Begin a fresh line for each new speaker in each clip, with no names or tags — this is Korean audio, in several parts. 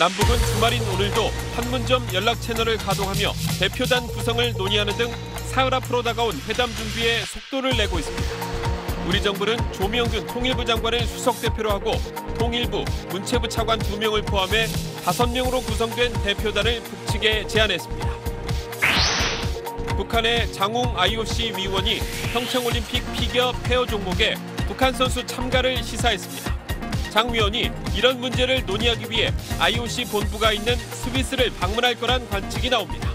남북은 주말인 오늘도 판문점 연락 채널을 가동하며 대표단 구성을 논의하는 등 사흘 앞으로 다가온 회담 준비에 속도를 내고 있습니다. 우리 정부는 조명균 통일부 장관을 수석 대표로 하고 통일부, 문체부 차관 2명을 포함해 5명으로 구성된 대표단을 북측에 제안했습니다. 북한의 장웅 IOC 위원이 평창올림픽 피겨 페어 종목에 북한 선수 참가를 시사했습니다. 장 위원이 이런 문제를 논의하기 위해 IOC 본부가 있는 스위스를 방문할 거란 관측이 나옵니다.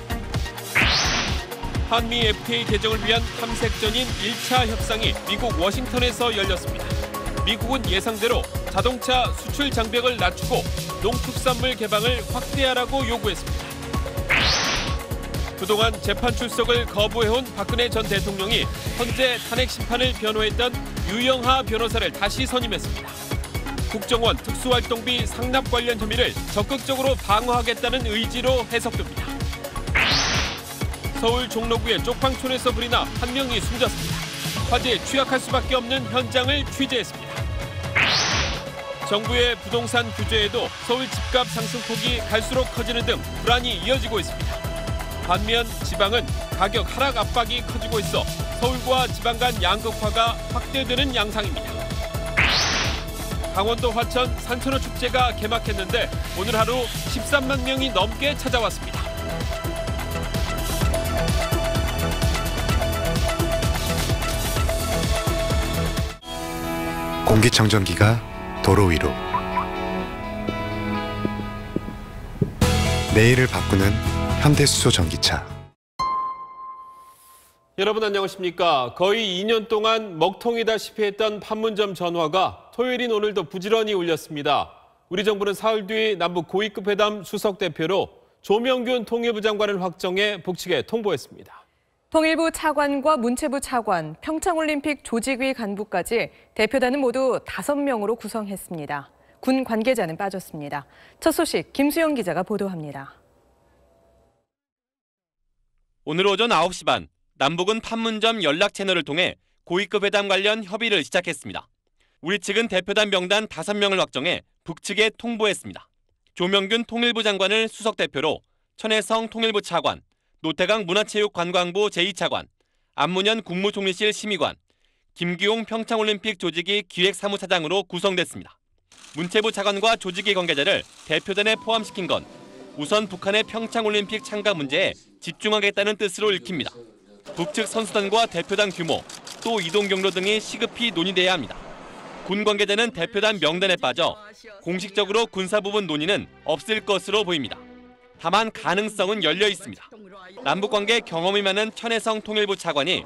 한미 FTA 개정을 위한 탐색전인 1차 협상이 미국 워싱턴에서 열렸습니다. 미국은 예상대로 자동차 수출 장벽을 낮추고 농축산물 개방을 확대하라고 요구했습니다. 그동안 재판 출석을 거부해온 박근혜 전 대통령이 헌재 탄핵 심판을 변호했던 유영하 변호사를 다시 선임했습니다. 국정원 특수활동비 상납 관련 혐의를 적극적으로 방어하겠다는 의지로 해석됩니다. 서울 종로구의 쪽방촌에서 불이 나 한 명이 숨졌습니다. 화재에 취약할 수밖에 없는 현장을 취재했습니다. 정부의 부동산 규제에도 서울 집값 상승폭이 갈수록 커지는 등 불안이 이어지고 있습니다. 반면 지방은 가격 하락 압박이 커지고 있어 서울과 지방 간 양극화가 확대되는 양상입니다. 강원도 화천 산천어 축제가 개막했는데 오늘 하루 13만 명이 넘게 찾아왔습니다.
공기청정기가 도로 위로, 내일을 바꾸는 현대수소 전기차.
여러분 안녕하십니까? 거의 2년 동안 먹통이다시피 했던 판문점 전화가 토요일인 오늘도 부지런히 울렸습니다. 우리 정부는 사흘 뒤 남북 고위급 회담 수석 대표로 조명균 통일부 장관을 확정해 북측에 통보했습니다.
통일부 차관과 문체부 차관, 평창올림픽 조직위 간부까지 대표단은 모두 5명으로 구성했습니다. 군 관계자는 빠졌습니다. 첫 소식 김수영 기자가 보도합니다.
오늘 오전 9시 반, 남북은 판문점 연락 채널을 통해 고위급 회담 관련 협의를 시작했습니다. 우리 측은 대표단 명단 5명을 확정해 북측에 통보했습니다. 조명균 통일부 장관을 수석 대표로 천혜성 통일부 차관, 노태강 문화체육관광부 제2차관, 안문현 국무총리실 심의관, 김기용 평창올림픽 조직위 기획사무차장으로 구성됐습니다. 문체부 차관과 조직위 관계자를 대표단에 포함시킨 건 우선 북한의 평창올림픽 참가 문제에 집중하겠다는 뜻으로 읽힙니다. 북측 선수단과 대표단 규모, 또 이동 경로 등이 시급히 논의돼야 합니다. 군 관계자는 대표단 명단에 빠져 공식적으로 군사 부분 논의는 없을 것으로 보입니다. 다만 가능성은 열려 있습니다. 남북관계 경험이 많은 천혜성 통일부 차관이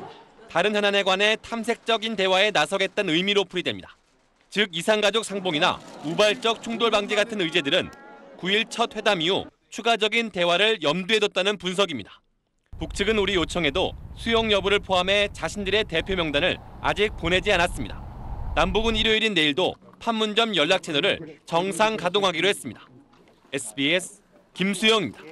다른 현안에 관해 탐색적인 대화에 나서겠다는 의미로 풀이됩니다. 즉 이산가족 상봉이나 우발적 충돌 방지 같은 의제들은 9일 첫 회담 이후 추가적인 대화를 염두에 뒀다는 분석입니다. 북측은 우리 요청에도 수용 여부를 포함해 자신들의 대표 명단을 아직 보내지 않았습니다. 남북은 일요일인 내일도 판문점 연락 채널을 정상 가동하기로 했습니다. SBS 김수영입니다.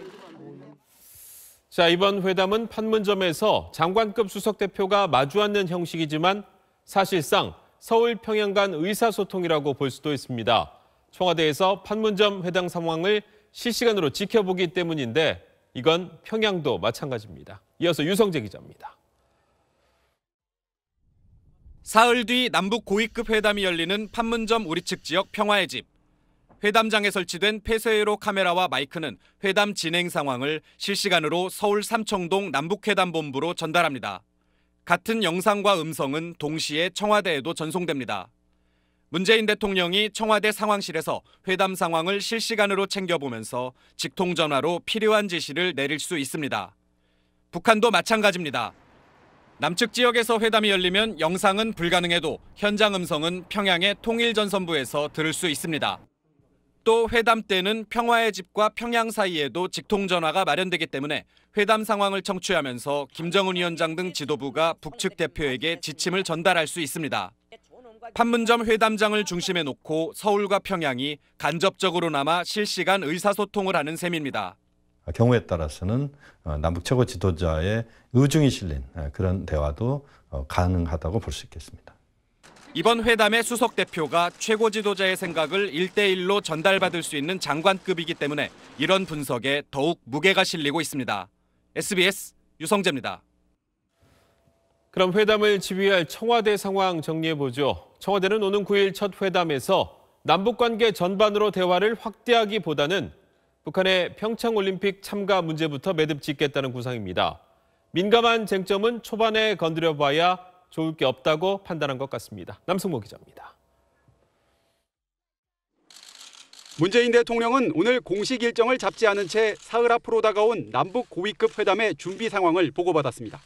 자, 이번 회담은 판문점에서 장관급 수석 대표가 마주 앉는 형식이지만 사실상 서울 평양 간 의사소통이라고 볼 수도 있습니다. 청와대에서 판문점 회담 상황을 실시간으로 지켜보기 때문인데 이건 평양도 마찬가지입니다. 이어서 유성재 기자입니다.
사흘 뒤 남북 고위급 회담이 열리는 판문점 우리 측 지역 평화의 집. 회담장에 설치된 폐쇄회로 카메라와 마이크는 회담 진행 상황을 실시간으로 서울 삼청동 남북회담본부로 전달합니다. 같은 영상과 음성은 동시에 청와대에도 전송됩니다. 문재인 대통령이 청와대 상황실에서 회담 상황을 실시간으로 챙겨보면서 직통전화로 필요한 지시를 내릴 수 있습니다. 북한도 마찬가지입니다. 남측 지역에서 회담이 열리면 영상은 불가능해도 현장 음성은 평양의 통일전선부에서 들을 수 있습니다. 또 회담 때는 평화의 집과 평양 사이에도 직통전화가 마련되기 때문에 회담 상황을 청취하면서 김정은 위원장 등 지도부가 북측 대표에게 지침을 전달할 수 있습니다. 판문점 회담장을 중심에 놓고 서울과 평양이 간접적으로나마 실시간 의사소통을 하는 셈입니다.
경우에 따라서는 남북 최고 지도자의 의중이 실린 그런 대화도 가능하다고 볼 수 있겠습니다.
이번 회담의 수석 대표가 최고 지도자의 생각을 1대1로 전달받을 수 있는 장관급이기 때문에 이런 분석에 더욱 무게가 실리고 있습니다. SBS 유성재입니다.
그럼 회담을 지휘할 청와대 상황 정리해보죠. 청와대는 오는 9일 첫 회담에서 남북관계 전반으로 대화를 확대하기보다는 북한의 평창올림픽 참가 문제부터 매듭 짓겠다는 구상입니다. 민감한 쟁점은 초반에 건드려봐야 좋을 게 없다고 판단한 것 같습니다. 남승모 기자입니다.
문재인 대통령은 오늘 공식 일정을 잡지 않은 채 사흘 앞으로 다가온 남북 고위급 회담의 준비 상황을 보고받았습니다.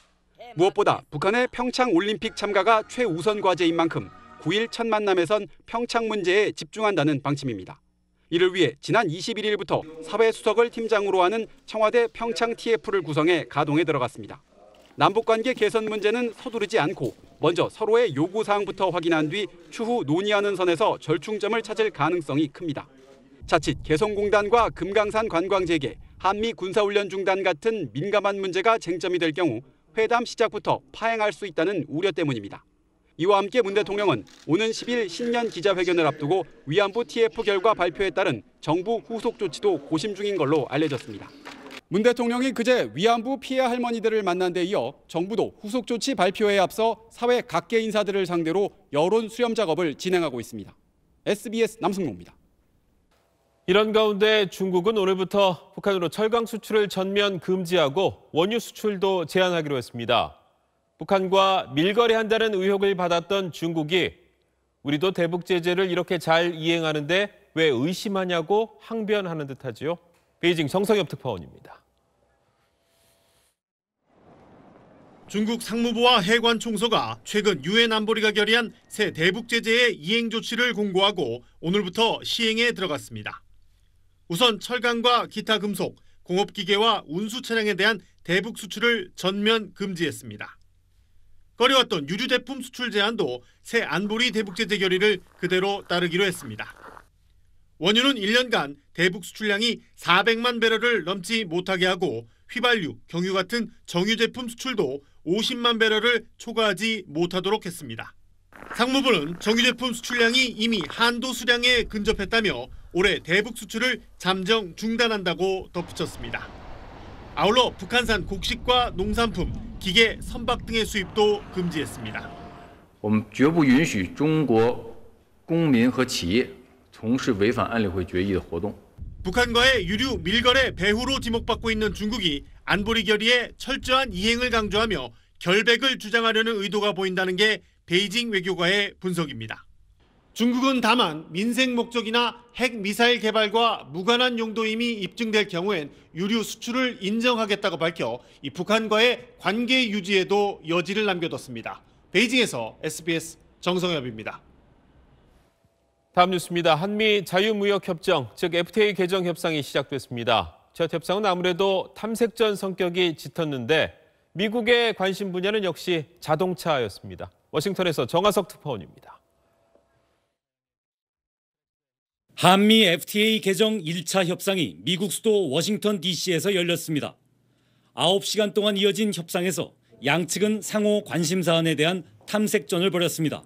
무엇보다 북한의 평창올림픽 참가가 최우선 과제인 만큼 9일 첫 만남에선 평창 문제에 집중한다는 방침입니다. 이를 위해 지난 21일부터 사회수석을 팀장으로 하는 청와대 평창 TF를 구성해 가동에 들어갔습니다. 남북관계 개선 문제는 서두르지 않고 먼저 서로의 요구사항부터 확인한 뒤 추후 논의하는 선에서 절충점을 찾을 가능성이 큽니다. 자칫 개성공단과 금강산 관광재개, 한미 군사훈련 중단 같은 민감한 문제가 쟁점이 될 경우 회담 시작부터 파행할 수 있다는 우려 때문입니다. 이와 함께 문 대통령은 오는 10일 신년 기자회견을 앞두고 위안부 TF 결과 발표에 따른 정부 후속 조치도 고심 중인 걸로 알려졌습니다. 문 대통령이 그제 위안부 피해 할머니들을 만난 데 이어 정부도 후속 조치 발표에 앞서 사회 각계 인사들을 상대로 여론 수렴 작업을 진행하고 있습니다. SBS 남승모입니다.
이런 가운데 중국은 오늘부터 북한으로 철강 수출을 전면 금지하고 원유 수출도 제한하기로 했습니다. 북한과 밀거래한다는 의혹을 받았던 중국이 우리도 대북 제재를 이렇게 잘 이행하는데 왜 의심하냐고 항변하는 듯하지요. 베이징 정성엽 특파원입니다.
중국 상무부와 해관총서가 최근 유엔 안보리가 결의한 새 대북 제재의 이행 조치를 공고하고 오늘부터 시행에 들어갔습니다. 우선 철강과 기타 금속, 공업기계와 운수 차량에 대한 대북 수출을 전면 금지했습니다. 꺼려왔던 유류 제품 수출 제한도 새 안보리 대북 제재 결의를 그대로 따르기로 했습니다. 원유는 1년간 대북 수출량이 400만 배럴을 넘지 못하게 하고 휘발유, 경유 같은 정유 제품 수출도 50만 배럴을 초과하지 못하도록 했습니다. 상무부는 정유 제품 수출량이 이미 한도 수량에 근접했다며 올해 대북 수출을 잠정 중단한다고 덧붙였습니다. 아울러 북한산 곡식과 농산품, 기계, 선박 등의 수입도 금지했습니다.
我们绝不允许中国公民和企业从事违反安理会决议的活动。
북한과의 유류 밀거래 배후로 지목받고 있는 중국이 안보리 결의의 철저한 이행을 강조하며 결백을 주장하려는 의도가 보인다는 게 베이징 외교가의 분석입니다. 중국은 다만 민생 목적이나 핵 미사일 개발과 무관한 용도임이 입증될 경우엔 유류 수출을 인정하겠다고 밝혀 이 북한과의 관계 유지에도 여지를 남겨뒀습니다. 베이징에서 SBS 정성엽입니다.
다음 뉴스입니다. 한미 자유무역협정, 즉 FTA 개정 협상이 시작됐습니다. 첫 협상은 아무래도 탐색전 성격이 짙었는데 미국의 관심 분야는 역시 자동차였습니다. 워싱턴에서 정하석 특파원입니다.
한미 FTA 개정 1차 협상이 미국 수도 워싱턴 DC에서 열렸습니다. 9시간 동안 이어진 협상에서 양측은 상호 관심 사안에 대한 탐색전을 벌였습니다.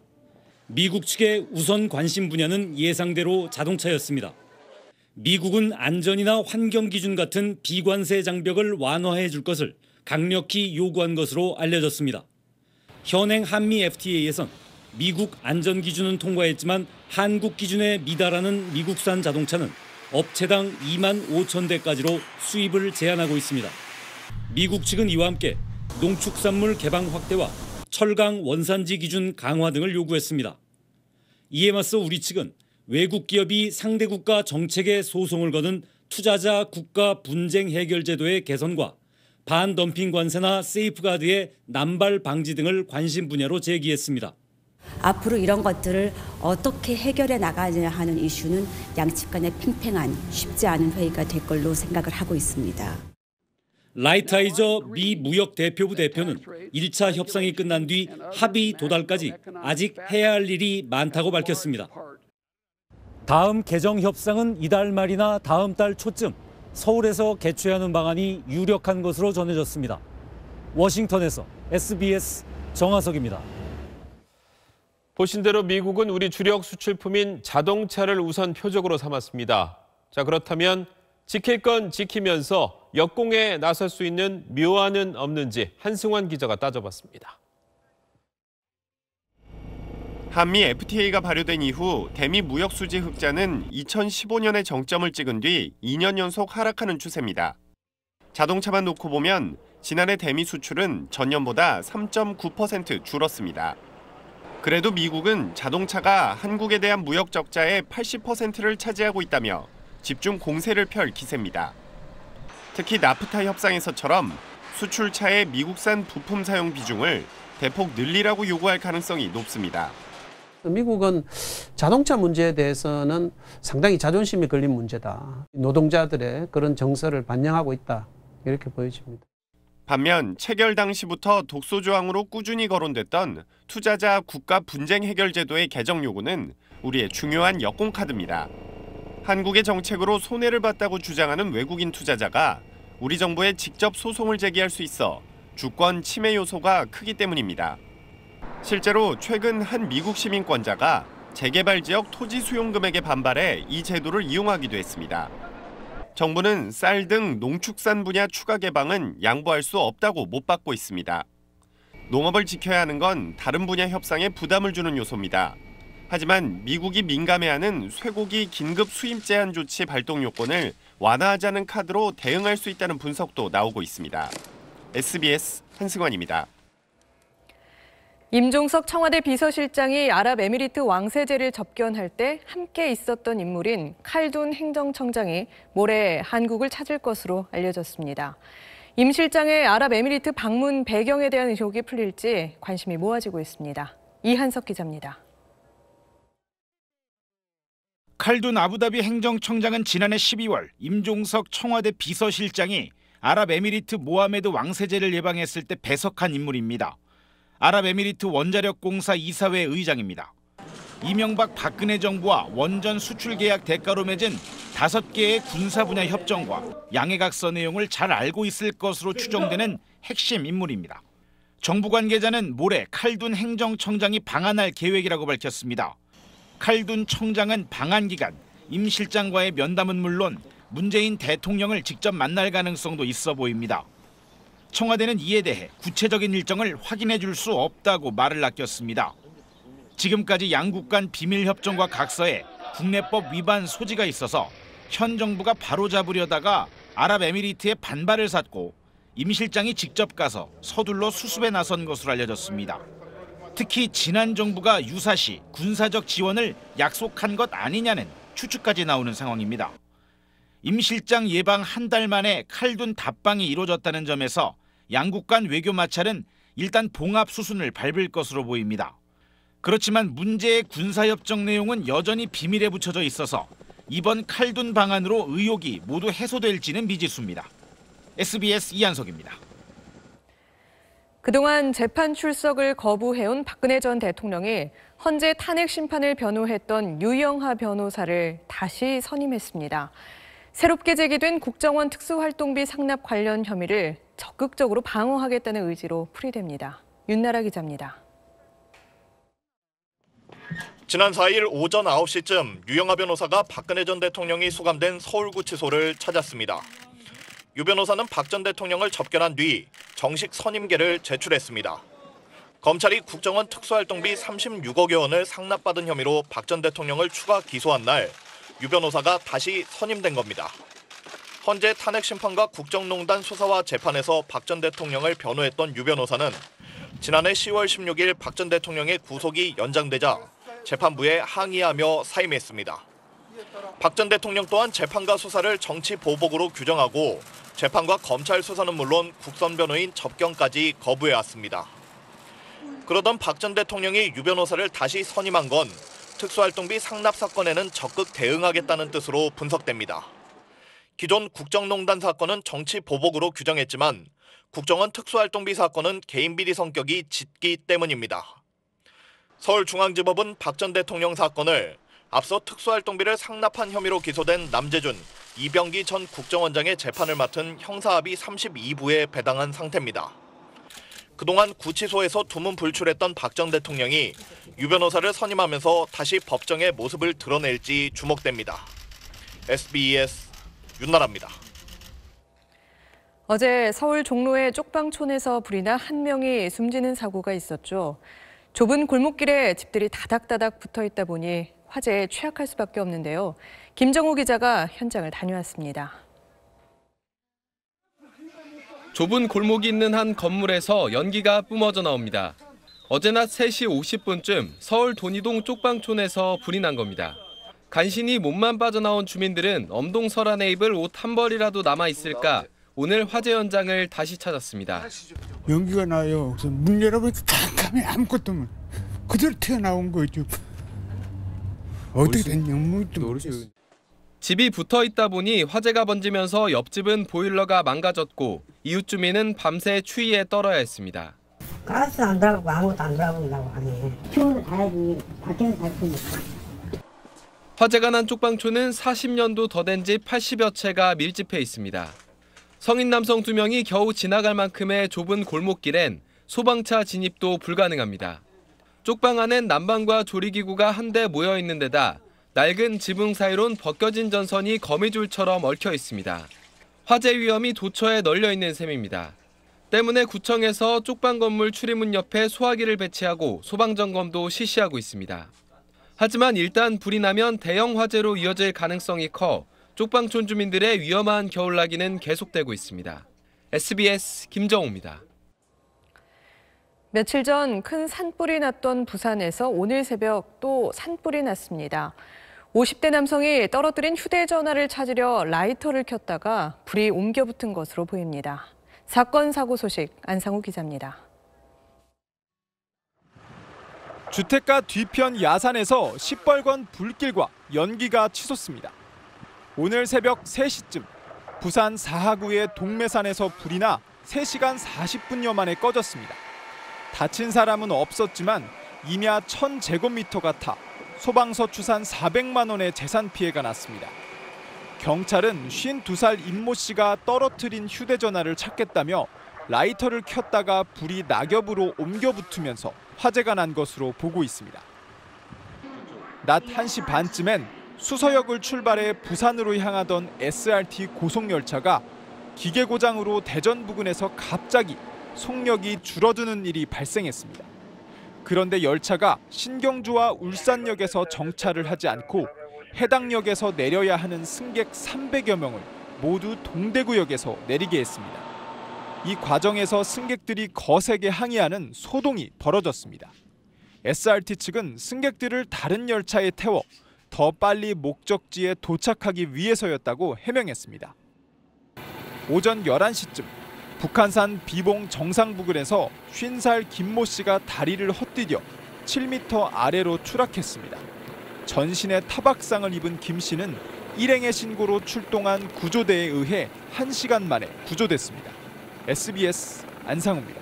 미국 측의 우선 관심 분야는 예상대로 자동차였습니다. 미국은 안전이나 환경 기준 같은 비관세 장벽을 완화해 줄 것을 강력히 요구한 것으로 알려졌습니다. 현행 한미 FTA에선 미국 안전 기준은 통과했지만 한국 기준에 미달하는 미국산 자동차는 업체당 2만 5천 대까지로 수입을 제한하고 있습니다. 미국 측은 이와 함께 농축산물 개방 확대와 철강 원산지 기준 강화 등을 요구했습니다. 이에 맞서 우리 측은 외국 기업이 상대 국가 정책에 소송을 거는 투자자 국가 분쟁 해결 제도의 개선과 반덤핑 관세나 세이프가드의 남발 방지 등을 관심 분야로 제기했습니다.
앞으로 이런 것들을 어떻게 해결해 나가냐 하는 이슈는 양측 간의 팽팽한 쉽지 않은 회의가 될 걸로 생각을 하고 있습니다.
라이트하이저 미 무역 대표부 대표는 1차 협상이 끝난 뒤 합의 도달까지 아직 해야 할 일이 많다고 밝혔습니다. 다음 개정 협상은 이달 말이나 다음 달 초쯤 서울에서 개최하는 방안이 유력한 것으로 전해졌습니다. 워싱턴에서 SBS 정하석입니다.
보신 대로 미국은 우리 주력 수출품인 자동차를 우선 표적으로 삼았습니다. 자, 그렇다면 지킬 건 지키면서 역공에 나설 수 있는 묘안은 없는지 한승환 기자가 따져봤습니다.
한미 FTA가 발효된 이후 대미 무역 수지 흑자는 2015년에 정점을 찍은 뒤 2년 연속 하락하는 추세입니다. 자동차만 놓고 보면 지난해 대미 수출은 전년보다 3.9% 줄었습니다. 그래도 미국은 자동차가 한국에 대한 무역 적자의 80%를 차지하고 있다며 집중 공세를 펼 기세입니다. 특히 나프타 협상에서처럼 수출차의 미국산 부품 사용 비중을 대폭 늘리라고 요구할 가능성이 높습니다.
미국은 자동차 문제에 대해서는 상당히 자존심이 걸린 문제다. 노동자들의 그런 정서를 반영하고 있다. 이렇게 보여집니다.
반면 체결 당시부터 독소 조항으로 꾸준히 거론됐던 투자자 국가 분쟁 해결 제도의 개정 요구는 우리의 중요한 역공 카드입니다. 한국의 정책으로 손해를 봤다고 주장하는 외국인 투자자가 우리 정부에 직접 소송을 제기할 수 있어 주권 침해 요소가 크기 때문입니다. 실제로 최근 한 미국 시민권자가 재개발 지역 토지 수용 금액에 반발해 이 제도를 이용하기도 했습니다. 정부는 쌀 등 농축산 분야 추가 개방은 양보할 수 없다고 못 받고 있습니다. 농업을 지켜야 하는 건 다른 분야 협상에 부담을 주는 요소입니다. 하지만 미국이 민감해하는 쇠고기 긴급 수입 제한 조치 발동 요건을 완화하자는 카드로 대응할 수 있다는 분석도 나오고 있습니다. SBS 한승환입니다.
임종석 청와대 비서실장이 아랍에미리트 왕세제를 접견할 때 함께 있었던 인물인 칼둔 행정청장이 모레 한국을 찾을 것으로 알려졌습니다. 임 실장의 아랍에미리트 방문 배경에 대한 의혹이 풀릴지 관심이 모아지고 있습니다. 이한석 기자입니다.
칼둔 아부다비 행정청장은 지난해 12월 임종석 청와대 비서실장이 아랍에미리트 모하메드 왕세제를 예방했을 때 배석한 인물입니다. 아랍에미리트 원자력공사 이사회 의장입니다. 이명박 박근혜 정부와 원전 수출 계약 대가로 맺은 5개의 군사 분야 협정과 양해각서 내용을 잘 알고 있을 것으로 추정되는 핵심 인물입니다. 정부 관계자는 모레 칼둔 행정청장이 방한할 계획이라고 밝혔습니다. 칼둔 청장은 방한 기간 임 실장과의 면담은 물론 문재인 대통령을 직접 만날 가능성도 있어 보입니다. 청와대는 이에 대해 구체적인 일정을 확인해 줄 수 없다고 말을 아꼈습니다. 지금까지 양국 간 비밀협정과 각서에 국내법 위반 소지가 있어서 현 정부가 바로잡으려다가 아랍에미리트의 반발을 샀고 임 실장이 직접 가서 서둘러 수습에 나선 것으로 알려졌습니다. 특히 지난 정부가 유사시 군사적 지원을 약속한 것 아니냐는 추측까지 나오는 상황입니다. 임 실장 예방 한 달 만에 칼둔 답방이 이루어졌다는 점에서 양국 간 외교 마찰은 일단 봉합 수순을 밟을 것으로 보입니다. 그렇지만 문제의 군사협정 내용은 여전히 비밀에 붙여져 있어서 이번 칼둔 방안으로 의혹이 모두 해소될지는 미지수입니다. SBS 이한석입니다.
그동안 재판 출석을 거부해온 박근혜 전 대통령이 헌재 탄핵 심판을 변호했던 유영하 변호사를 다시 선임했습니다. 새롭게 제기된 국정원 특수활동비 상납 관련 혐의를 적극적으로 방어하겠다는 의지로 풀이됩니다. 윤나라 기자입니다.
지난 4일 오전 9시쯤 유영하 변호사가 박근혜 전 대통령이 수감된 서울구치소를 찾았습니다. 유 변호사는 박 전 대통령을 접견한 뒤 정식 선임계를 제출했습니다. 검찰이 국정원 특수활동비 36억여 원을 상납받은 혐의로 박 전 대통령을 추가 기소한 날 유 변호사가 다시 선임된 겁니다. 헌재 탄핵심판과 국정농단 수사와 재판에서 박 전 대통령을 변호했던 유 변호사는 지난해 10월 16일 박 전 대통령의 구속이 연장되자 재판부에 항의하며 사임했습니다. 박 전 대통령 또한 재판과 수사를 정치 보복으로 규정하고 재판과 검찰 수사는 물론 국선 변호인 접견까지 거부해왔습니다. 그러던 박 전 대통령이 유 변호사를 다시 선임한 건 특수활동비 상납 사건에는 적극 대응하겠다는 뜻으로 분석됩니다. 기존 국정농단 사건은 정치 보복으로 규정했지만 국정원 특수활동비 사건은 개인비리 성격이 짙기 때문입니다. 서울중앙지법은 박 전 대통령 사건을 앞서 특수활동비를 상납한 혐의로 기소된 남재준, 이병기 전 국정원장의 재판을 맡은 형사합의 32부에 배당한 상태입니다. 그동안 구치소에서 두문불출했던 박 전 대통령이 유 변호사를 선임하면서 다시 법정의 모습을 드러낼지 주목됩니다. SBS 윤나라입니다.
어제 서울 종로의 쪽방촌에서 불이 나 한 명이 숨지는 사고가 있었죠. 좁은 골목길에 집들이 다닥다닥 붙어 있다 보니 화재에 취약할 수밖에 없는데요. 김정우 기자가 현장을 다녀왔습니다.
좁은 골목이 있는 한 건물에서 연기가 뿜어져 나옵니다. 어제 낮 3시 50분쯤 서울 돈이동 쪽방촌에서 불이 난 겁니다. 간신히 몸만 빠져나온 주민들은 엄동설안에 입을 옷 한 벌이라도 남아있을까 오늘 화재 현장을 다시 찾았습니다.
연기가 나요. 그래서 문 열어보니까 깜깜해. 아무것도 없는 그대로 튀어나온 거죠. 어떻게 됐냐 모르겠어요.
집이 붙어 있다 보니 화재가 번지면서 옆집은 보일러가 망가졌고 이웃 주민은 밤새 추위에 떨어야 했습니다.
가스 안 들어가고 아무것도 안 들어간다고 하네. 추워서 가야지. 밖에서 살 거니까.
화재가 난 쪽방촌은 40년도 더 된 집 80여 채가 밀집해 있습니다. 성인 남성 2명이 겨우 지나갈 만큼의 좁은 골목길엔 소방차 진입도 불가능합니다. 쪽방 안엔 난방과 조리기구가 한데 모여 있는 데다 낡은 지붕 사이론 벗겨진 전선이 거미줄처럼 얽혀 있습니다. 화재 위험이 도처에 널려 있는 셈입니다. 때문에 구청에서 쪽방 건물 출입문 옆에 소화기를 배치하고 소방점검도 실시하고 있습니다. 하지만 일단 불이 나면 대형 화재로 이어질 가능성이 커 쪽방촌 주민들의 위험한 겨울나기는 계속되고 있습니다. SBS 김정우입니다.
며칠 전 큰 산불이 났던 부산에서 오늘 새벽 또 산불이 났습니다. 50대 남성이 떨어뜨린 휴대전화를 찾으려 라이터를 켰다가 불이 옮겨 붙은 것으로 보입니다. 사건 사고 소식 안상우 기자입니다.
주택가 뒤편 야산에서 시뻘건 불길과 연기가 치솟습니다. 오늘 새벽 3시쯤 부산 사하구의 동매산에서 불이 나 3시간 40분여 만에 꺼졌습니다. 다친 사람은 없었지만 임야 1000제곱미터가 타 소방서 추산 400만 원의 재산 피해가 났습니다. 경찰은 52살 임모 씨가 떨어뜨린 휴대전화를 찾겠다며 라이터를 켰다가 불이 낙엽으로 옮겨 붙으면서 화재가 난 것으로 보고 있습니다. 낮 1시 반쯤엔 수서역을 출발해 부산으로 향하던 SRT 고속열차가 기계 고장으로 대전 부근에서 갑자기 속력이 줄어드는 일이 발생했습니다. 그런데 열차가 신경주와 울산역에서 정차를 하지 않고 해당 역에서 내려야 하는 승객 300여 명을 모두 동대구역에서 내리게 했습니다. 이 과정에서 승객들이 거세게 항의하는 소동이 벌어졌습니다. SRT 측은 승객들을 다른 열차에 태워 더 빨리 목적지에 도착하기 위해서였다고 해명했습니다. 오전 11시쯤 북한산 비봉 정상부근에서 50살 김모 씨가 다리를 헛디뎌 7m 아래로 추락했습니다. 전신에 타박상을 입은 김 씨는 일행의 신고로 출동한 구조대에 의해 1시간 만에 구조됐습니다. SBS 안상우입니다.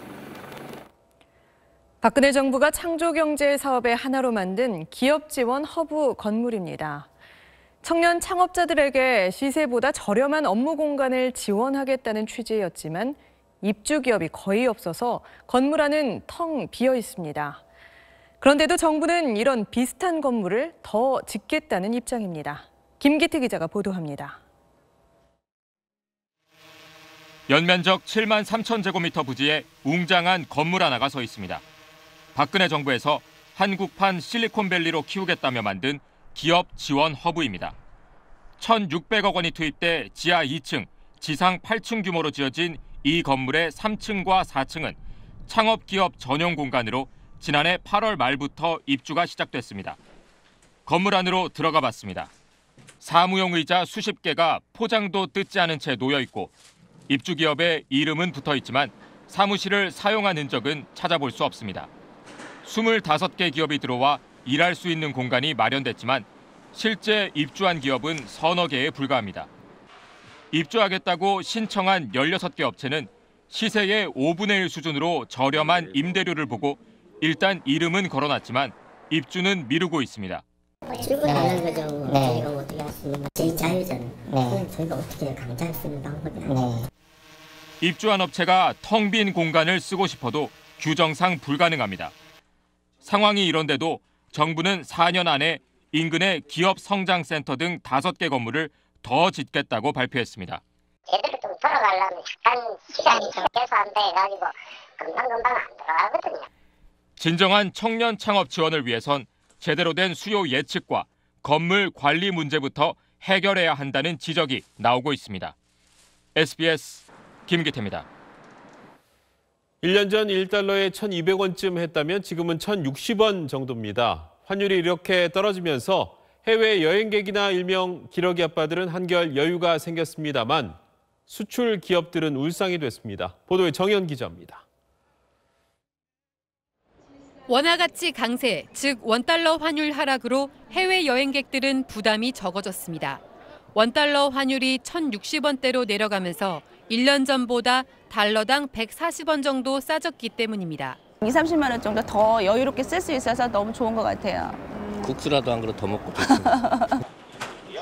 박근혜 정부가 창조경제 사업의 하나로 만든 기업 지원 허브 건물입니다. 청년 창업자들에게 시세보다 저렴한 업무 공간을 지원하겠다는 취지였지만 입주 기업이 거의 없어서 건물 안은 텅 비어 있습니다. 그런데도 정부는 이런 비슷한 건물을 더 짓겠다는 입장입니다. 김기태 기자가 보도합니다.
연면적 7만 3천 제곱미터 부지에 웅장한 건물 하나가 서 있습니다. 박근혜 정부에서 한국판 실리콘밸리로 키우겠다며 만든 기업 지원 허브입니다. 1,600억 원이 투입돼 지하 2층, 지상 8층 규모로 지어진 이 건물의 3층과 4층은 창업기업 전용 공간으로 지난해 8월 말부터 입주가 시작됐습니다. 건물 안으로 들어가 봤습니다. 사무용 의자 수십 개가 포장도 뜯지 않은 채 놓여 있고 입주 기업의 이름은 붙어 있지만 사무실을 사용한 흔적은 찾아볼 수 없습니다. 25개 기업이 들어와 일할 수 있는 공간이 마련됐지만 실제 입주한 기업은 서너 개에 불과합니다. 입주하겠다고 신청한 16개 업체는 시세의 5분의 1 수준으로 저렴한 임대료를 보고 일단 이름은 걸어놨지만 입주는 미루고 있습니다.
출근하는 거죠. 저희가 어떻게 하겠습니까? 제 자유잖아요. 저희가 어떻게 강제할 수 있는 방법이 아니에요.
입주한 업체가 텅 빈 공간을 쓰고 싶어도 규정상 불가능합니다. 상황이 이런데도 정부는 4년 안에 인근의 기업성장센터 등 5개 건물을 더 짓겠다고 발표했습니다.
제대로 좀 돌아가려면 약간 시간이 좀 계속한다 해가지고 금방금방 안 돌아가거든요.
진정한 청년 창업 지원을 위해선 제대로 된 수요 예측과 건물 관리 문제부터 해결해야 한다는 지적이 나오고 있습니다. SBS 김기태입니다.
1년 전 1달러에 1,200원쯤 했다면 지금은 1,060원 정도입니다. 환율이 이렇게 떨어지면서 해외 여행객이나 일명 기러기 아빠들은 한결 여유가 생겼습니다만 수출 기업들은 울상이 됐습니다. 보도에 정현 기자입니다.
원화 가치 강세, 즉 원달러 환율 하락으로 해외 여행객들은 부담이 적어졌습니다. 원달러 환율이 1,060원대로 내려가면서 1년 전보다 달러당 140원 정도 싸졌기 때문입니다.
20-30만 원 정도 더 여유롭게 쓸 수 있어서 너무 좋은 것 같아요.
국수라도 한 그릇 더 먹고 좋습니다.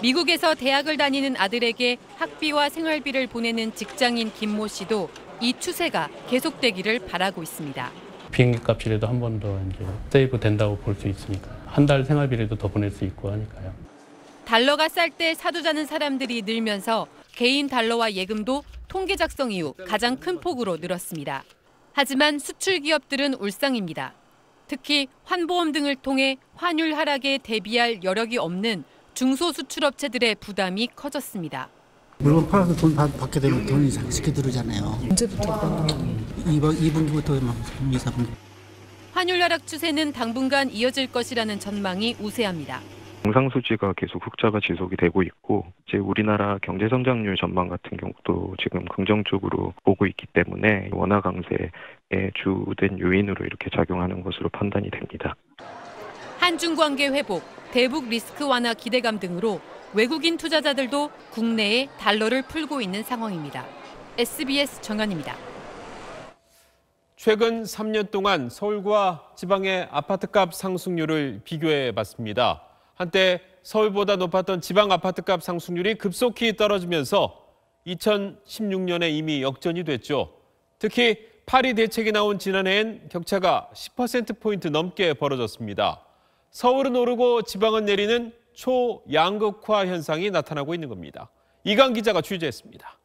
미국에서 대학을 다니는 아들에게 학비와 생활비를 보내는 직장인 김모 씨도 이 추세가 계속되기를 바라고 있습니다.
비행기 값이라도 한 번 더 이제 세이브 된다고 볼 수 있으니까 한 달 생활비라도 더 보낼 수 있고 하니까요.
달러가 쌀 때 사두자는 사람들이 늘면서 개인 달러화 예금도 통계 작성 이후 가장 큰 폭으로 늘었습니다. 하지만 수출 기업들은 울상입니다. 특히 환보험 등을 통해 환율 하락에 대비할 여력이 없는 중소수출업체들의 부담이 커졌습니다.
물건 팔아서 돈 받게 되면 돈이 쉽게 들어오잖아요.
언제부터?
2분기부터 3, 4분기.
환율 하락 추세는 당분간 이어질 것이라는 전망이 우세합니다.
경상수지가 계속 흑자가 지속이 되고 있고 이제 우리나라 경제 성장률 전망 같은 경우도 지금 긍정적으로 보고 있기 때문에 원화 강세의 주된 요인으로 이렇게 작용하는 것으로 판단이 됩니다.
한중 관계 회복, 대북 리스크 완화 기대감 등으로 외국인 투자자들도 국내에 달러를 풀고 있는 상황입니다. SBS 정현입니다.
최근 3년 동안 서울과 지방의 아파트값 상승률을 비교해 봤습니다. 한때 서울보다 높았던 지방 아파트값 상승률이 급속히 떨어지면서 2016년에 이미 역전이 됐죠. 특히 파리 대책이 나온 지난해엔 격차가 10%포인트 넘게 벌어졌습니다. 서울은 오르고 지방은 내리는 초양극화 현상이 나타나고 있는 겁니다. 이강 기자가 취재했습니다.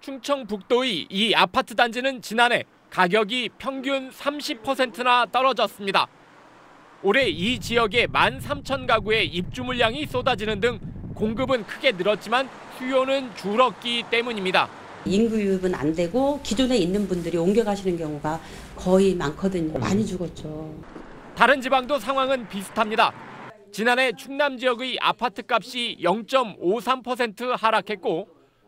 충청북도의 이 아파트 단지는 지난해 가격이 평균 30%나 떨어졌습니다. 올해 이 지역에 13,000가구의 입주 물량이 쏟아지는 등 공급은 크게 늘었지만 수요는 줄었기 때문입니다.
인구 유입은 안 되고 기존에 있는 분들이 옮겨가시는 경우가 거의 많거든요. 많이 죽었죠.
다른 지방도 상황은 비슷합니다. 지난해 충남 지역의 아파트값이 0.53% 하락했고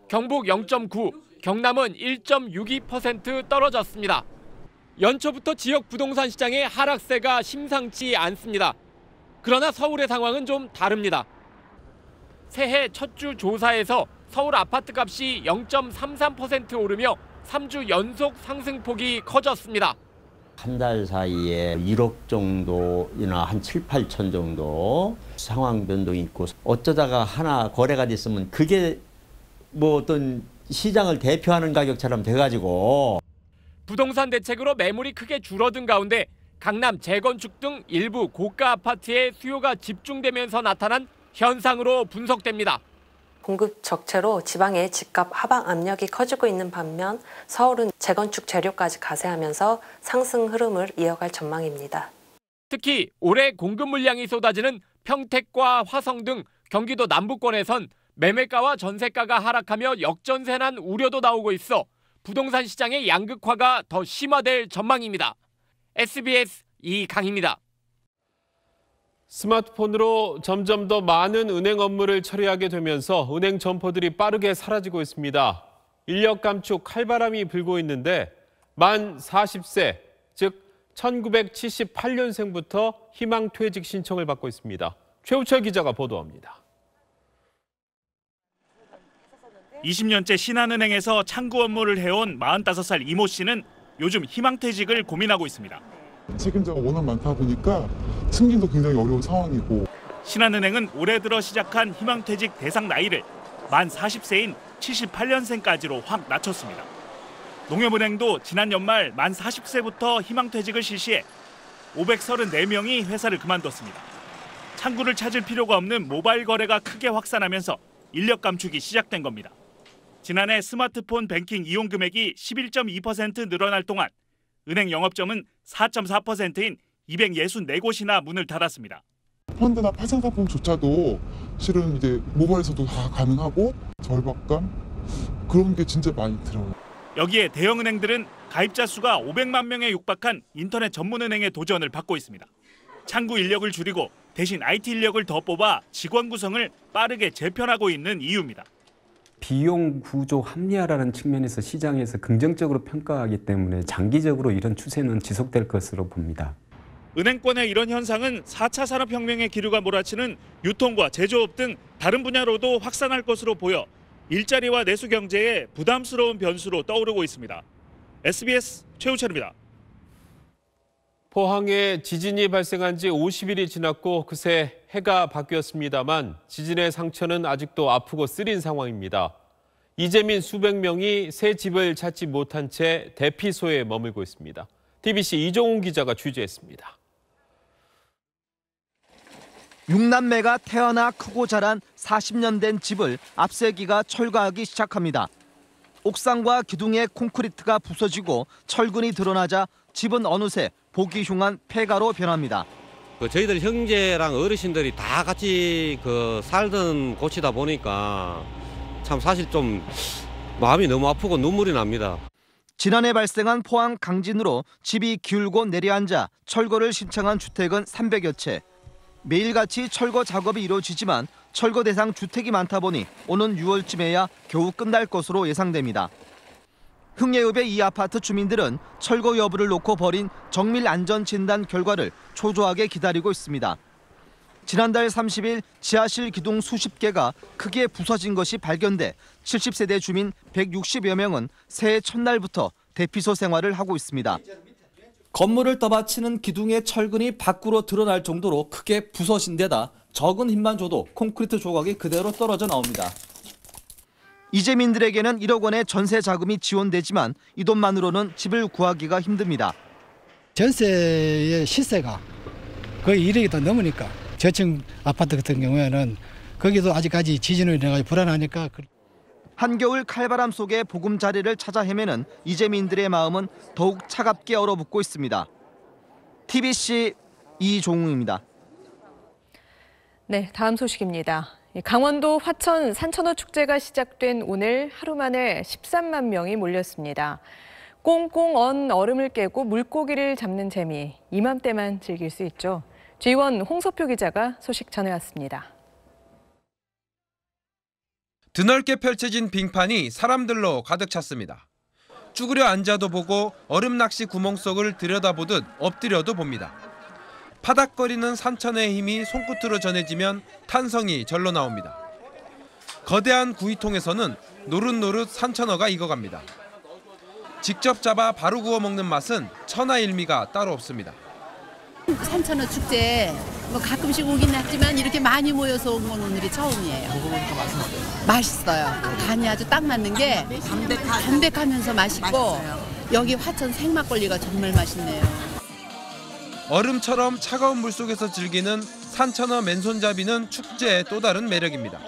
경북 0.9, 경남은 1.62% 떨어졌습니다. 연초부터 지역 부동산 시장의 하락세가 심상치 않습니다. 그러나 서울의 상황은 좀 다릅니다. 새해 첫 주 조사에서 서울 아파트값이 0.33% 오르며 3주 연속 상승폭이 커졌습니다.
한 달 사이에 1억 정도나 한 7, 8천 정도 상황 변동이 있고 어쩌다가 하나 거래가 됐으면 그게 뭐 어떤 시장을 대표하는 가격처럼 돼가지고
부동산 대책으로 매물이 크게 줄어든 가운데 강남 재건축 등 일부 고가 아파트의 수요가 집중되면서 나타난 현상으로 분석됩니다.
공급 적체로 지방의 집값 하방 압력이 커지고 있는 반면 서울은 재건축 재료까지 가세하면서 상승 흐름을 이어갈 전망입니다.
특히 올해 공급 물량이 쏟아지는 평택과 화성 등 경기도 남부권에선 매매가와 전세가가 하락하며 역전세난 우려도 나오고 있어 부동산 시장의 양극화가 더 심화될 전망입니다. SBS 이강입니다.
스마트폰으로 점점 더 많은 은행 업무를 처리하게 되면서 은행 점포들이 빠르게 사라지고 있습니다. 인력 감축 칼바람이 불고 있는데 만 40세, 즉 1978년생부터 희망퇴직 신청을 받고 있습니다. 최우철 기자가 보도합니다.
20년째 신한은행에서 창구 업무를 해온 45살 이모 씨는 요즘 희망퇴직을 고민하고 있습니다.
책임자가 워낙 많다 보니까 승진도 굉장히 어려운 상황이고.
신한은행은 올해 들어 시작한 희망퇴직 대상 나이를 만 40세인 78년생까지로 확 낮췄습니다. 농협은행도 지난 연말 만 40세부터 희망퇴직을 실시해 534명이 회사를 그만뒀습니다. 창구를 찾을 필요가 없는 모바일 거래가 크게 확산하면서 인력 감축이 시작된 겁니다. 지난해 스마트폰 뱅킹 이용 금액이 11.2% 늘어날 동안 은행 영업점은 4.4%인 264곳이나 문을 닫았습니다.
펀드나 파생상품조차도 실은 이제 모바일에서도 다 가능하고 절박감 그런 게 진짜 많이 들어요.
여기에 대형은행들은 가입자 수가 500만 명에 육박한 인터넷 전문은행의 도전을 받고 있습니다. 창구 인력을 줄이고 대신 IT 인력을 더 뽑아 직원 구성을 빠르게 재편하고 있는 이유입니다.
비용 구조 합리화라는 측면에서 시장에서 긍정적으로 평가하기 때문에 장기적으로 이런 추세는 지속될 것으로 봅니다.
은행권의 이런 현상은 4차 산업혁명의 기류가 몰아치는 유통과 제조업 등 다른 분야로도 확산할 것으로 보여 일자리와 내수 경제에 부담스러운 변수로 떠오르고 있습니다. SBS 최우철입니다.
포항에 지진이 발생한 지 50일이 지났고 그새 해가 바뀌었습니다만 지진의 상처는 아직도 아프고 쓰린 상황입니다. 이재민 수백 명이 새 집을 찾지 못한 채 대피소에 머물고 있습니다. TBC 이종훈 기자가 취재했습니다.
6남매가 태어나 크고 자란 40년 된 집을 앞세기가 철거하기 시작합니다. 옥상과 기둥의 콘크리트가 부서지고 철근이 드러나자 집은 어느새 보기 흉한 폐가로 변합니다.
저희들 형제랑 어르신들이 다 같이 살던 곳이다 보니까 참 사실 좀 마음이 너무 아프고 눈물이 납니다.
지난해 발생한 포항 강진으로 집이 기울고 내려앉아 철거를 신청한 주택은 300여 채. 매일같이 철거 작업이 이루어지지만 철거 대상 주택이 많다 보니 오는 6월쯤에야 겨우 끝날 것으로 예상됩니다. 흥예읍의 이 아파트 주민들은 철거 여부를 놓고 벌인 정밀 안전 진단 결과를 초조하게 기다리고 있습니다. 지난달 30일 지하실 기둥 수십 개가 크게 부서진 것이 발견돼 70세대 주민 160여 명은 새해 첫날부터 대피소 생활을 하고 있습니다.
건물을 떠받치는 기둥의 철근이 밖으로 드러날 정도로 크게 부서진 데다 적은 힘만 줘도 콘크리트 조각이 그대로 떨어져 나옵니다.
이재민들에게는 1억 원의 전세 자금이 지원되지만 이 돈만으로는 집을 구하기가 힘듭니다.
전세의 시세가 거의 1억이 더 넘으니까 저층 아파트 같은 경우에는 거기도 아직까지 지진으로 인해서 불안하니까.
한겨울 칼바람 속에 보금자리를 찾아 헤매는 이재민들의 마음은 더욱 차갑게 얼어붙고 있습니다. TBC 이종웅입니다.
네, 다음 소식입니다. 강원도 화천 산천어 축제가 시작된 오늘 하루 만에 13만 명이 몰렸습니다. 꽁꽁 언 얼음을 깨고 물고기를 잡는 재미, 이맘때만 즐길 수 있죠. G1 홍서표 기자가 소식 전해왔습니다.
드넓게 펼쳐진 빙판이 사람들로 가득 찼습니다. 쭈그려 앉아도 보고 얼음 낚시 구멍 속을 들여다보듯 엎드려도 봅니다. 파닥거리는 산천어의 힘이 손끝으로 전해지면 탄성이 절로 나옵니다. 거대한 구이통에서는 노릇노릇 산천어가 익어갑니다. 직접 잡아 바로 구워 먹는 맛은 천하일미가 따로 없습니다.
산천어 축제 가끔씩 오긴 했지만 이렇게 많이 모여서 온 건 오늘이 처음이에요.
먹어보니까 맛있어요?
맛있어요. 간이 아주 딱 맞는 게 담백하면서 맛있고 여기 화천 생막걸리가 정말 맛있네요.
얼음처럼 차가운 물속에서 즐기는 산천어 맨손잡이는 축제의 또 다른 매력입니다.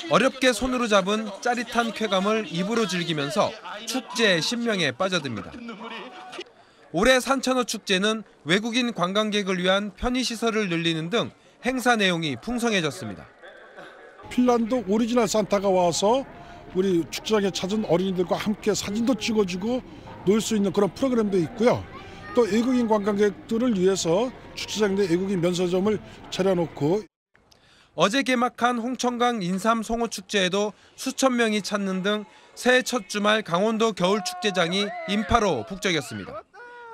어렵게 손으로 잡은 짜릿한 쾌감을 입으로 즐기면서 축제의 신명에 빠져듭니다. 올해 산천어 축제는 외국인 관광객을 위한 편의시설을 늘리는 등 행사 내용이 풍성해졌습니다.
핀란드 오리지널 산타가 와서 우리 축제장에 찾은 어린이들과 함께 사진도 찍어주고 놀 수 있는 그런 프로그램도 있고요. 또 외국인 관광객들을 위해서 축제장 내 외국인 면세점을 차려놓고.
어제 개막한 홍천강 인삼 송어축제에도 수천 명이 찾는 등 새해 첫 주말 강원도 겨울축제장이 인파로 북적였습니다.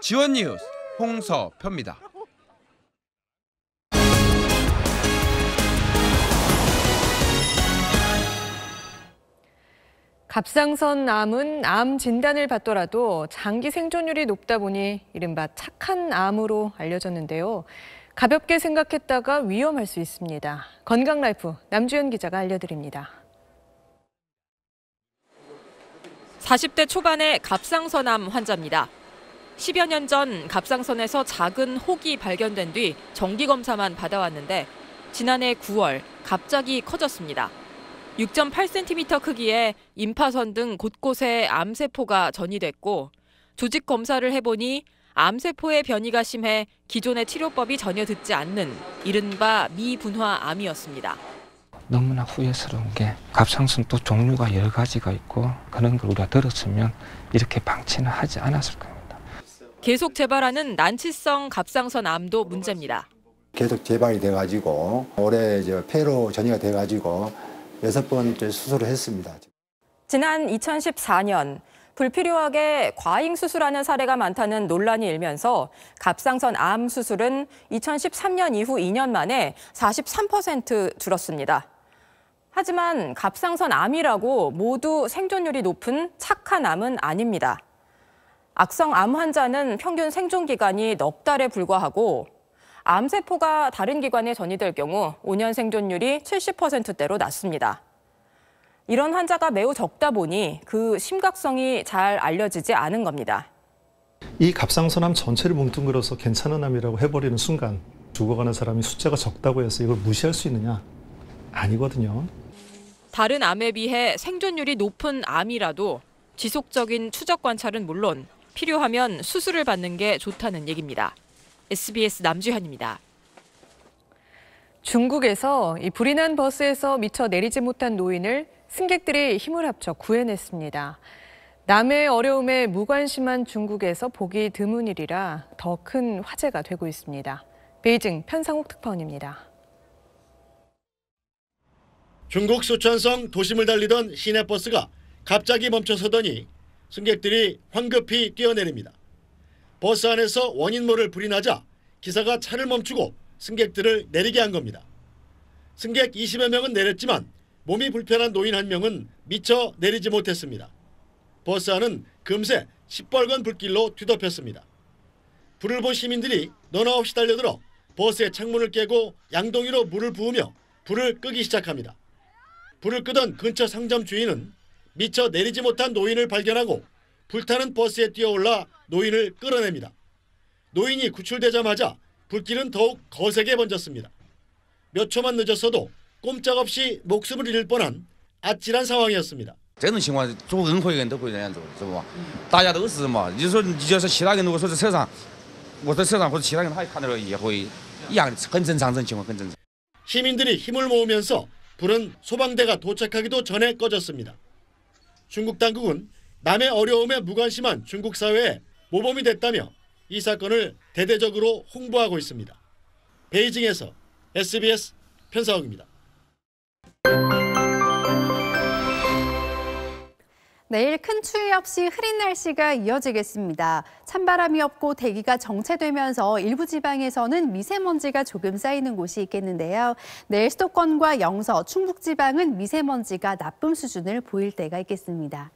G1 뉴스 홍서표입니다.
갑상선 암은 암 진단을 받더라도 장기 생존율이 높다 보니 이른바 착한 암으로 알려졌는데요. 가볍게 생각했다가 위험할 수 있습니다. 건강라이프 남주현 기자가 알려드립니다.
40대 초반의 갑상선암 환자입니다. 10여 년 전 갑상선에서 작은 혹이 발견된 뒤 정기검사만 받아왔는데 지난해 9월 갑자기 커졌습니다. 6.8cm 크기의 임파선 등 곳곳에 암세포가 전이됐고 조직 검사를 해보니 암세포의 변이가 심해 기존의 치료법이 전혀 듣지 않는 이른바 미분화암이었습니다.
너무나 후회스러운 게 갑상선도 종류가 여러 가지가 있고 그런 걸 우리가 들었으면 이렇게 방치는 하지 않았을 겁니다.
계속 재발하는 난치성 갑상선암도 문제입니다.
계속 재발이 돼가지고 올해 폐로 전이가 돼가지고 6번째 수술을 했습니다.
지난 2014년 불필요하게 과잉 수술하는 사례가 많다는 논란이 일면서 갑상선 암 수술은 2013년 이후 2년 만에 43% 줄었습니다. 하지만 갑상선 암이라고 모두 생존율이 높은 착한 암은 아닙니다. 악성 암 환자는 평균 생존 기간이 넉 달에 불과하고 암세포가 다른 기관에 전이될 경우 5년 생존율이 70%대로 낮습니다. 이런 환자가 매우 적다 보니 그 심각성이 잘 알려지지 않은 겁니다.
이 갑상선암 전체를 뭉뚱그려서 괜찮은 암이라고 해버리는 순간 죽어가는 사람이 숫자가 적다고 해서 이걸 무시할 수 있느냐? 아니거든요.
다른 암에 비해 생존율이 높은 암이라도 지속적인 추적 관찰은 물론 필요하면 수술을 받는 게 좋다는 얘기입니다. SBS 남주현입니다.
중국에서 이 불이 난 버스에서 미처 내리지 못한 노인을 승객들이 힘을 합쳐 구해냈습니다. 남의 어려움에 무관심한 중국에서 보기 드문 일이라 더 큰 화제가 되고 있습니다. 베이징 편상욱 특파원입니다.
중국 수천성 도심을 달리던 시내버스가 갑자기 멈춰서더니 승객들이 황급히 뛰어내립니다. 버스 안에서 원인 모를 불이 나자 기사가 차를 멈추고 승객들을 내리게 한 겁니다. 승객 20여 명은 내렸지만 몸이 불편한 노인 한 명은 미처 내리지 못했습니다. 버스 안은 금세 시뻘건 불길로 뒤덮였습니다. 불을 본 시민들이 너나 없이 달려들어 버스의 창문을 깨고 양동이로 물을 부으며 불을 끄기 시작합니다. 불을 끄던 근처 상점 주인은 미처 내리지 못한 노인을 발견하고 불타는 버스에 뛰어올라 노인을 끌어냅니다. 노인이 구출되자마자 불길은 더욱 거세게 번졌습니다. 몇 초만 늦었어도 꼼짝없이 목숨을 잃을 뻔한 아찔한 상황이었습니다.
这种情况，中国人会很多会这样做，是不？大家都是嘛。你说其他人如果说在车上，我在车上或者其他人他看到了也会一样，很正常，这种情况很正常。
시민들이 힘을 모으면서 불은 소방대가 도착하기도 전에 꺼졌습니다. 중국 당국은 남의 어려움에 무관심한 중국 사회에 모범이 됐다며 이 사건을 대대적으로 홍보하고 있습니다. 베이징에서 SBS 편상욱입니다.
내일 큰 추위 없이 흐린 날씨가 이어지겠습니다. 찬바람이 없고 대기가 정체되면서 일부 지방에서는 미세먼지가 조금 쌓이는 곳이 있겠는데요. 내일 수도권과 영서, 충북지방은 미세먼지가 나쁨 수준을 보일 때가 있겠습니다.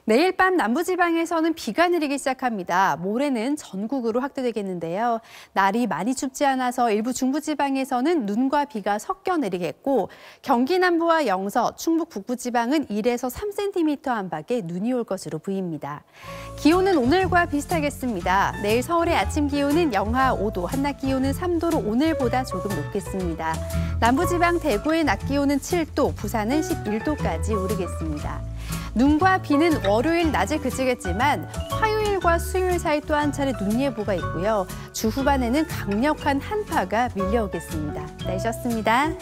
내일 밤 남부지방에서는 비가 내리기 시작합니다. 모레는 전국으로 확대되겠는데요. 날이 많이 춥지 않아서 일부 중부지방에서는 눈과 비가 섞여 내리겠고 경기 남부와 영서, 충북 북부지방은 1에서 3cm 안팎의 눈이 올 것으로 보입니다. 기온은 오늘과 비슷하겠습니다. 내일 서울의 아침 기온은 영하 5도, 한낮 기온은 3도로 오늘보다 조금 높겠습니다. 남부지방 대구의 낮 기온은 7도, 부산은 11도까지 오르겠습니다. 눈과 비는 월요일 낮에 그치겠지만 화요일과 수요일 사이 또 한 차례 눈 예보가 있고요. 주 후반에는 강력한 한파가 밀려오겠습니다. 날씨였습니다.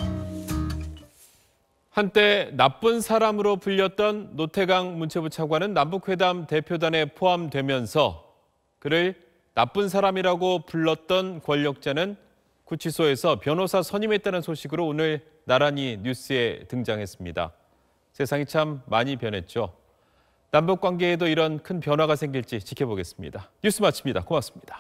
한때 나쁜 사람으로 불렸던 노태강 문체부 차관은 남북회담 대표단에 포함되면서 그를 나쁜 사람이라고 불렀던 권력자는 구치소에서 변호사 선임했다는 소식으로 오늘 나란히 뉴스에 등장했습니다. 세상이 참 많이 변했죠. 남북 관계에도 이런 큰 변화가 생길지 지켜보겠습니다. 뉴스 마칩니다. 고맙습니다.